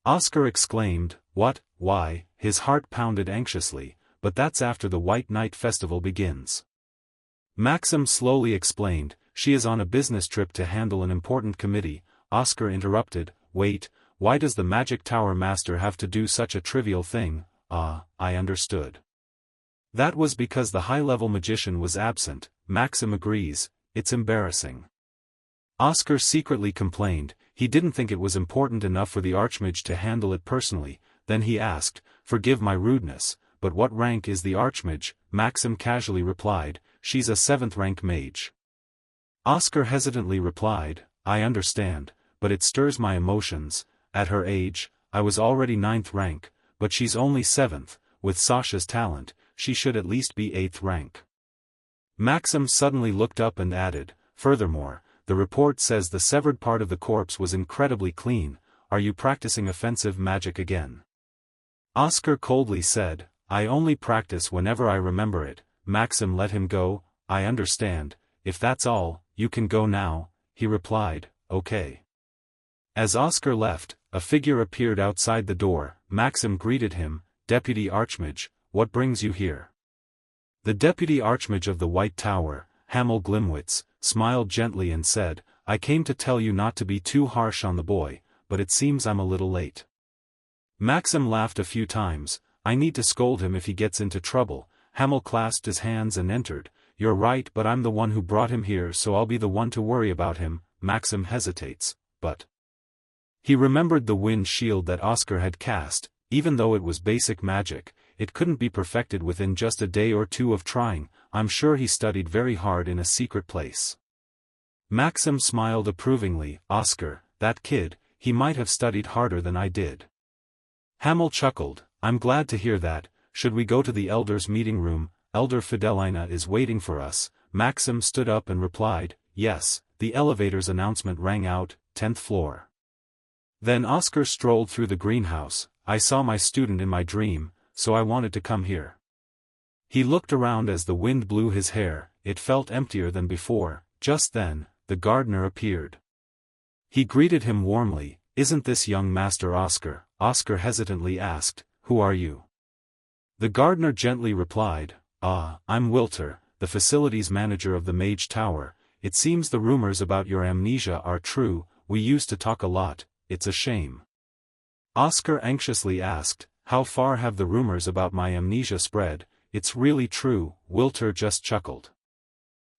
Oscar exclaimed, what, why? His heart pounded anxiously, but that's after the White Night Festival begins. Maxim slowly explained, she is on a business trip to handle an important committee. Oscar interrupted, wait, why does the Magic Tower Master have to do such a trivial thing? I understood. That was because the high-level magician was absent. Maxim agrees, it's embarrassing. Oscar secretly complained, he didn't think it was important enough for the Archmage to handle it personally. Then he asked, forgive my rudeness, but what rank is the Archmage? Maxim casually replied, she's a 7th rank mage. Oscar hesitantly replied, I understand, but it stirs my emotions. At her age, I was already 9th rank, but she's only 7th, with Sasha's talent, she should at least be 8th rank. Maxim suddenly looked up and added, furthermore, the report says the severed part of the corpse was incredibly clean. Are you practicing offensive magic again? Oscar coldly said, I only practice whenever I remember it. Maxim let him go. I understand, if that's all, you can go now, he replied, okay. As Oscar left, a figure appeared outside the door. Maxim greeted him, Deputy Archmage, what brings you here? The Deputy Archmage of the White Tower, Hamel Glimwitz, smiled gently and said, I came to tell you not to be too harsh on the boy, but it seems I'm a little late. Maxim laughed a few times, I need to scold him if he gets into trouble. Hamel clasped his hands and entered, you're right, but I'm the one who brought him here, so I'll be the one to worry about him. Maxim hesitates, but he remembered the wind shield that Oscar had cast. Even though it was basic magic, it couldn't be perfected within just a day or two of trying. I'm sure he studied very hard in a secret place. Maxim smiled approvingly, Oscar, that kid, he might have studied harder than I did. Hamel chuckled, I'm glad to hear that. Should we go to the elders' meeting room? Elder Fidelina is waiting for us. Maxim stood up and replied, yes. The elevator's announcement rang out, 10th floor. Then Oscar strolled through the greenhouse. I saw my student in my dream, so I wanted to come here. He looked around as the wind blew his hair. It felt emptier than before. Just then, the gardener appeared. He greeted him warmly, isn't this young Master Oscar? Oscar hesitantly asked, who are you? The gardener gently replied, I'm Wilter, the facilities manager of the Mage Tower. It seems the rumors about your amnesia are true. We used to talk a lot, it's a shame. Oscar anxiously asked, how far have the rumors about my amnesia spread? It's really true, Wilter just chuckled.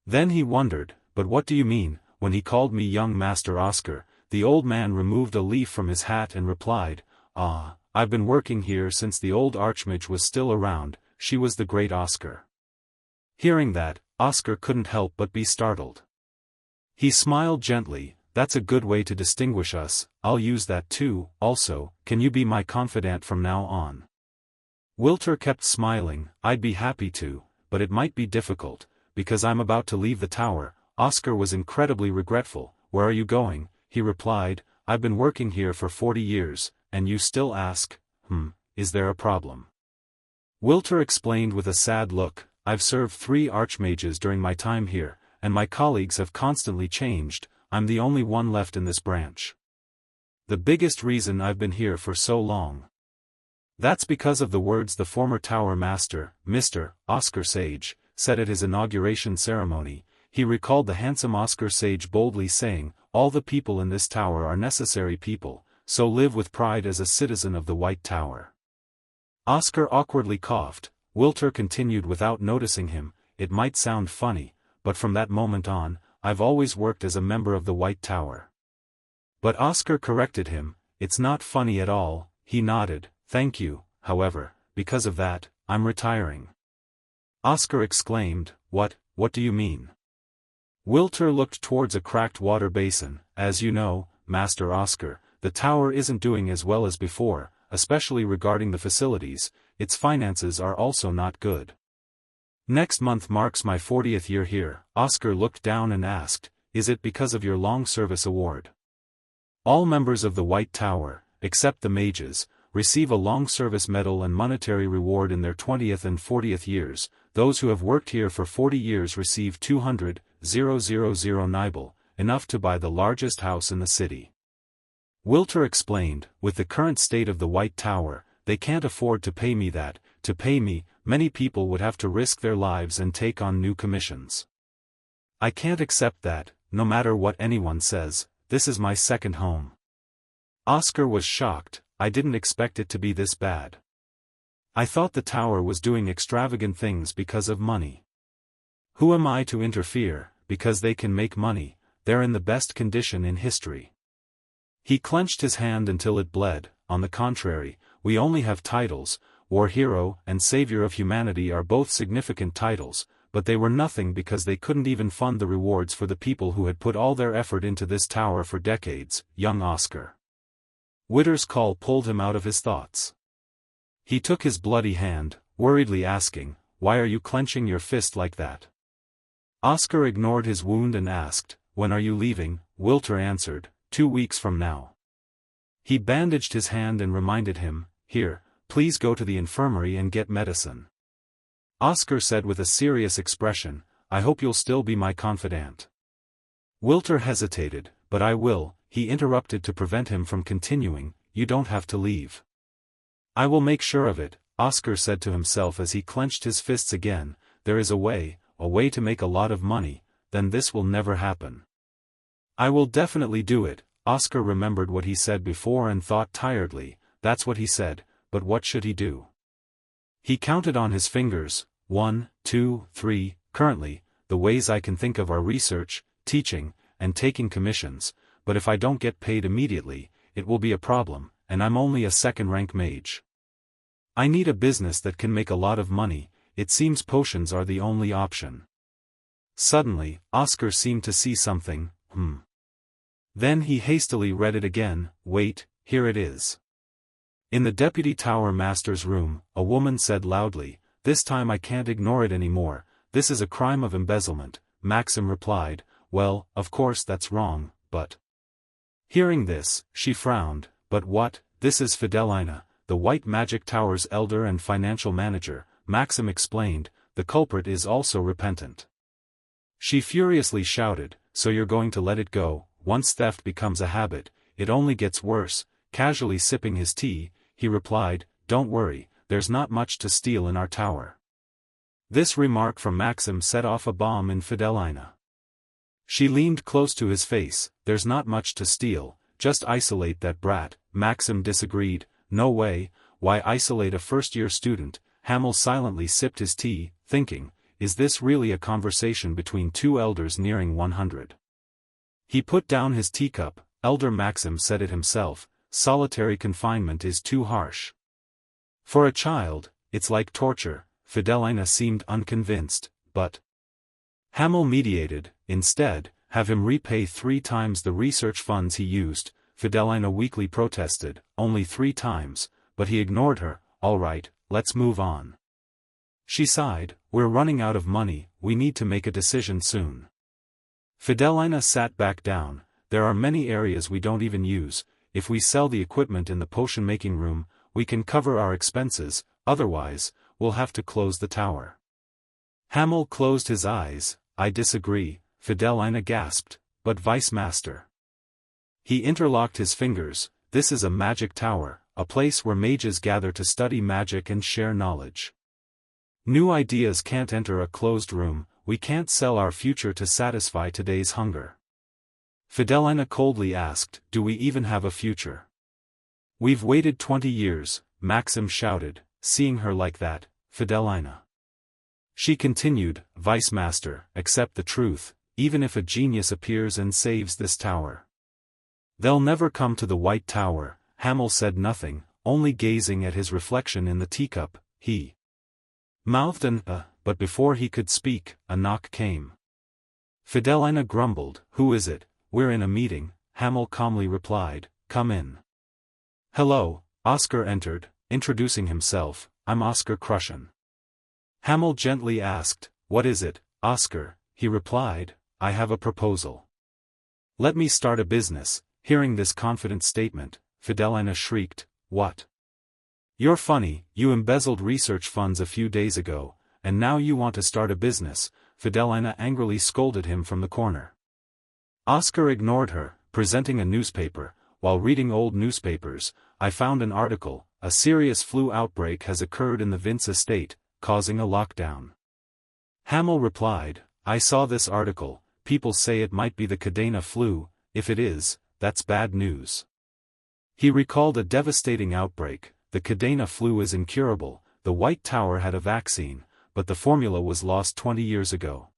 Then he wondered, but what do you mean? When he called me young Master Oscar, the old man removed a leaf from his hat and replied, I've been working here since the old Archmage was still around. She was the great Oscar. Hearing that, Oscar couldn't help but be startled. He smiled gently, that's a good way to distinguish us, I'll use that too. Also, can you be my confidant from now on? Wilter kept smiling, I'd be happy to, but it might be difficult, because I'm about to leave the tower. Oscar was incredibly regretful. Where are you going? He replied, I've been working here for 40 years, and you still ask, is there a problem? Wilter explained with a sad look, I've served 3 archmages during my time here, and my colleagues have constantly changed. I'm the only one left in this branch. The biggest reason I've been here for so long. That's because of the words the former tower master, Mr. Oscar Sage, said at his inauguration ceremony. He recalled the handsome Oscar Sage boldly saying, all the people in this tower are necessary people, so live with pride as a citizen of the White Tower. Oscar awkwardly coughed. Wilter continued without noticing him, it might sound funny, but from that moment on, I've always worked as a member of the White Tower. But Oscar corrected him, it's not funny at all. He nodded, thank you, however, because of that, I'm retiring. Oscar exclaimed, what do you mean? Wilter looked towards a cracked water basin. As you know, Master Oscar, the tower isn't doing as well as before, especially regarding the facilities. Its finances are also not good. Next month marks my 40th year here. Oscar looked down and asked, is it because of your long service award? All members of the White Tower, except the mages, receive a long service medal and monetary reward in their 20th and 40th years. Those who have worked here for 40 years receive 200,000 nibel, enough to buy the largest house in the city. Wilter explained, with the current state of the White Tower, they can't afford to pay me that. To pay me, many people would have to risk their lives and take on new commissions. I can't accept that, no matter what anyone says. This is my second home. Oscar was shocked. I didn't expect it to be this bad. I thought the tower was doing extravagant things because of money. Who am I to interfere, because they can make money, they're in the best condition in history. He clenched his hand until it bled. On the contrary, we only have titles. War hero and savior of humanity are both significant titles, but they were nothing because they couldn't even fund the rewards for the people who had put all their effort into this tower for decades. Young Oscar. Witter's call pulled him out of his thoughts. He took his bloody hand, worriedly asking, "Why are you clenching your fist like that?" Oscar ignored his wound and asked, "When are you leaving?" Wilter answered, 2 weeks from now." He bandaged his hand and reminded him, "Here, please go to the infirmary and get medicine." Oscar said with a serious expression, "I hope you'll still be my confidant." Wilter hesitated, "But I will," he interrupted to prevent him from continuing, "You don't have to leave." "I will make sure of it," Oscar said to himself as he clenched his fists again. "There is a way to make a lot of money, then this will never happen. I will definitely do it." Oscar remembered what he said before and thought tiredly, that's what he said, but what should he do? He counted on his fingers, 1, 2, 3, currently, the ways I can think of are research, teaching, and taking commissions, but if I don't get paid immediately, it will be a problem, and I'm only a second-rank mage. I need a business that can make a lot of money. It seems potions are the only option. Suddenly, Oscar seemed to see something. Then he hastily read it again. Wait, here it is. In the Deputy Tower Master's room, a woman said loudly, "This time I can't ignore it anymore, this is a crime of embezzlement." Maxim replied, "Well, of course that's wrong, but..." Hearing this, she frowned. "But what?" "This is Fidelina, the White Magic Tower's elder and financial manager," Maxim explained. "The culprit is also repentant." She furiously shouted, "So you're going to let it go? Once theft becomes a habit, it only gets worse." Casually sipping his tea, he replied, "Don't worry, there's not much to steal in our tower." This remark from Maxim set off a bomb in Fidelina. She leaned close to his face. "There's not much to steal, just isolate that brat." Maxim disagreed. "No way, why isolate a first-year student?" Hamel silently sipped his tea, thinking, is this really a conversation between two elders nearing 100? He put down his teacup. Elder Maxim said it himself, solitary confinement is too harsh. For a child, it's like torture. Fidelina seemed unconvinced, but Hamel mediated. Instead, have him repay 3 times the research funds he used. Fidelina weakly protested, only 3 times, but he ignored her. All right, let's move on. She sighed, we're running out of money, we need to make a decision soon. Fidelina sat back down. There are many areas we don't even use. If we sell the equipment in the potion-making room, we can cover our expenses, otherwise, we'll have to close the tower. Hamel closed his eyes. I disagree, Fidelina gasped, but Vice Master. He interlocked his fingers. This is a magic tower, a place where mages gather to study magic and share knowledge. New ideas can't enter a closed room, we can't sell our future to satisfy today's hunger. Fidelina coldly asked, do we even have a future? We've waited 20 years, Maxim shouted, seeing her like that. Fidelina. She continued, Vice Master, accept the truth, even if a genius appears and saves this tower. They'll never come to the White Tower. Hamel said nothing, only gazing at his reflection in the teacup. He mouthed an but before he could speak, a knock came. Fidelina grumbled, who is it? We're in a meeting. Hamel calmly replied, come in. Hello. Oscar entered, introducing himself, I'm Oscar Crushen. Hamel gently asked, what is it, Oscar? He replied, I have a proposal. Let me start a business. Hearing this confident statement, Fidelina shrieked, what? You're funny, you embezzled research funds a few days ago, and now you want to start a business. Fidelina angrily scolded him from the corner. Oscar ignored her, presenting a newspaper. While reading old newspapers, I found an article, a serious flu outbreak has occurred in the Vince estate, causing a lockdown. Hamel replied, I saw this article, people say it might be the Cadena flu. If it is, that's bad news. He recalled a devastating outbreak. The Cadena flu is incurable. The White Tower had a vaccine, but the formula was lost 20 years ago.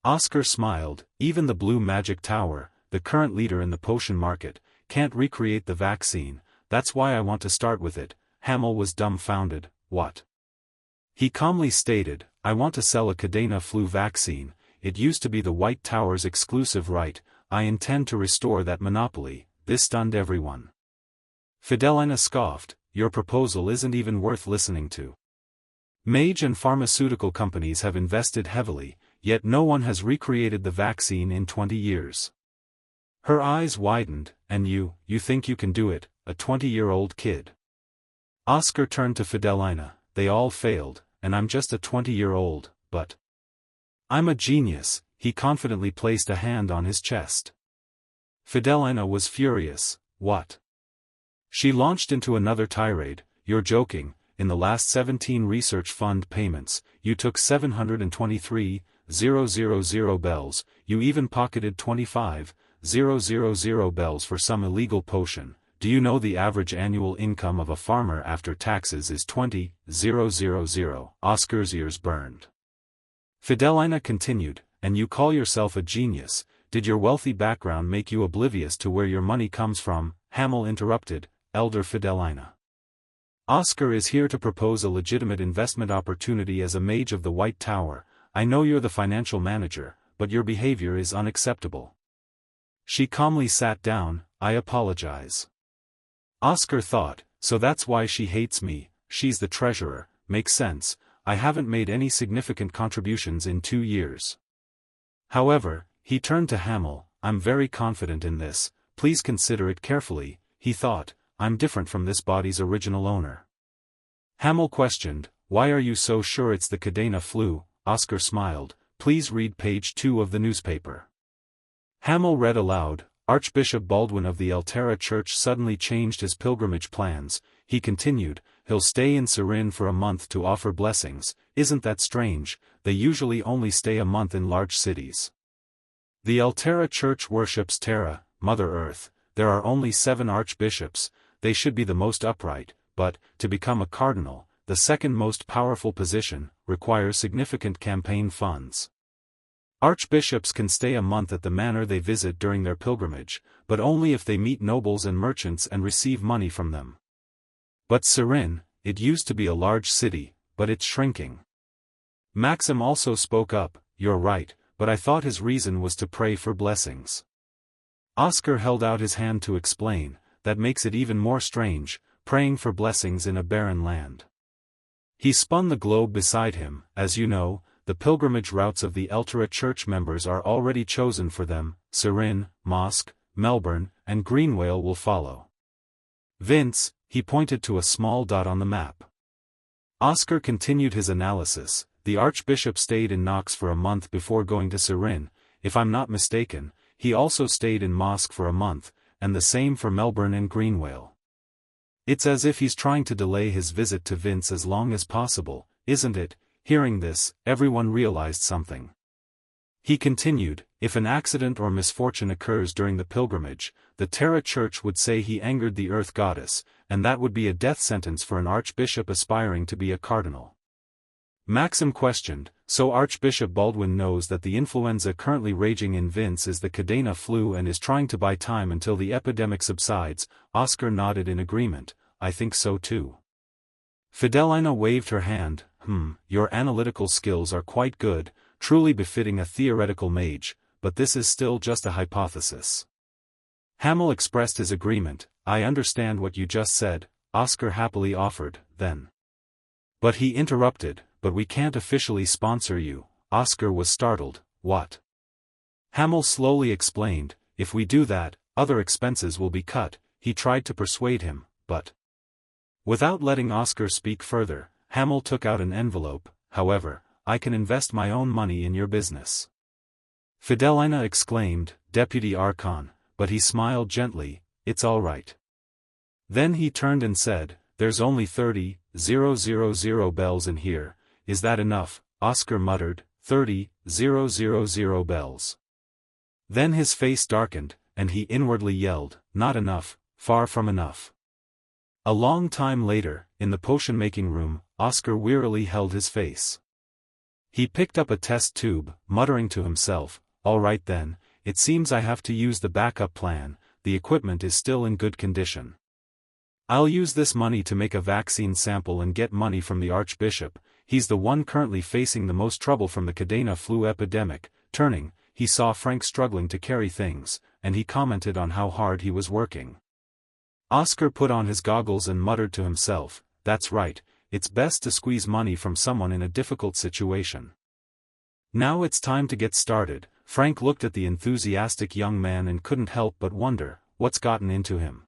Oscar smiled. Even the Blue Magic Tower, the current leader in the potion market, can't recreate the vaccine. That's why I want to start with it. Hamel was dumbfounded. What? He calmly stated, I want to sell a Cadena flu vaccine. It used to be the White Tower's exclusive right. I intend to restore that monopoly. This stunned everyone. Fidelina scoffed, your proposal isn't even worth listening to. Mage and pharmaceutical companies have invested heavily, yet no one has recreated the vaccine in 20 years. Her eyes widened, and you think you can do it, a 20-year-old kid. Oscar turned to Fidelina, they all failed, and I'm just a 20-year-old, but I'm a genius. He confidently placed a hand on his chest. Fidelina was furious. What? She launched into another tirade, you're joking. In the last 17 research fund payments, you took 723,000 bells, you even pocketed 25,000 bells for some illegal potion. Do you know the average annual income of a farmer after taxes is 20,000? Oscar's ears burned. Fidelina continued, and you call yourself a genius. Did your wealthy background make you oblivious to where your money comes from? Hamel interrupted, Elder Fidelina. Oscar is here to propose a legitimate investment opportunity as a mage of the White Tower. I know you're the financial manager, but your behavior is unacceptable. She calmly sat down, I apologize. Oscar thought, so that's why she hates me. She's the treasurer, makes sense. I haven't made any significant contributions in 2 years. However, he turned to Hamel, I'm very confident in this, please consider it carefully. He thought, I'm different from this body's original owner. Hamel questioned, why are you so sure it's the Cadena flu? Oscar smiled, please read page 2 of the newspaper. Hamel read aloud, Archbishop Baldwin of the Altera Church suddenly changed his pilgrimage plans. He continued, he'll stay in Sirin for a month to offer blessings. Isn't that strange? They usually only stay a month in large cities. The Altera Church worships Terra, Mother Earth. There are only 7 archbishops. They should be the most upright, but, to become a cardinal, the second most powerful position, requires significant campaign funds. Archbishops can stay a month at the manor they visit during their pilgrimage, but only if they meet nobles and merchants and receive money from them. But Sirin, it used to be a large city, but it's shrinking. Maxim also spoke up, you're right, but I thought his reason was to pray for blessings. Oscar held out his hand to explain, that makes it even more strange, praying for blessings in a barren land. He spun the globe beside him, as you know, the pilgrimage routes of the Altera Church members are already chosen for them, Sirin, Mosque, Melbourne, and Greenwale will follow. Vince, he pointed to a small dot on the map. Oscar continued his analysis, the Archbishop stayed in Knox for a month before going to Sirin, if I'm not mistaken, he also stayed in Mosque for a month, and the same for Melbourne and Greenwale. It's as if he's trying to delay his visit to Vince as long as possible, isn't it? Hearing this, everyone realized something. He continued, if an accident or misfortune occurs during the pilgrimage, the Terra Church would say he angered the Earth Goddess, and that would be a death sentence for an archbishop aspiring to be a cardinal. Maxim questioned, so Archbishop Baldwin knows that the influenza currently raging in Vince is the Cadena flu and is trying to buy time until the epidemic subsides. Oscar nodded in agreement, I think so too. Fidelina waved her hand, your analytical skills are quite good, truly befitting a theoretical mage, but this is still just a hypothesis. Hamel expressed his agreement, I understand what you just said, Oscar happily offered, then. But he interrupted, but we can't officially sponsor you. Oscar was startled, what? Hamel slowly explained, if we do that, other expenses will be cut. He tried to persuade him, but without letting Oscar speak further, Hamel took out an envelope, however, I can invest my own money in your business. Fidelina exclaimed, Deputy Archon, but he smiled gently, it's all right. Then he turned and said, there's only 30,000 bells in here, is that enough? Oscar muttered, 30,000 bells. Then his face darkened, and he inwardly yelled, not enough, far from enough. A long time later, in the potion-making room, Oscar wearily held his face. He picked up a test tube, muttering to himself, "All right then, it seems I have to use the backup plan, the equipment is still in good condition. I'll use this money to make a vaccine sample and get money from the Archbishop, he's the one currently facing the most trouble from the Cadena flu epidemic." Turning, he saw Frank struggling to carry things, and he commented on how hard he was working. Oscar put on his goggles and muttered to himself, "That's right, it's best to squeeze money from someone in a difficult situation. Now it's time to get started." Frank looked at the enthusiastic young man and couldn't help but wonder, what's gotten into him.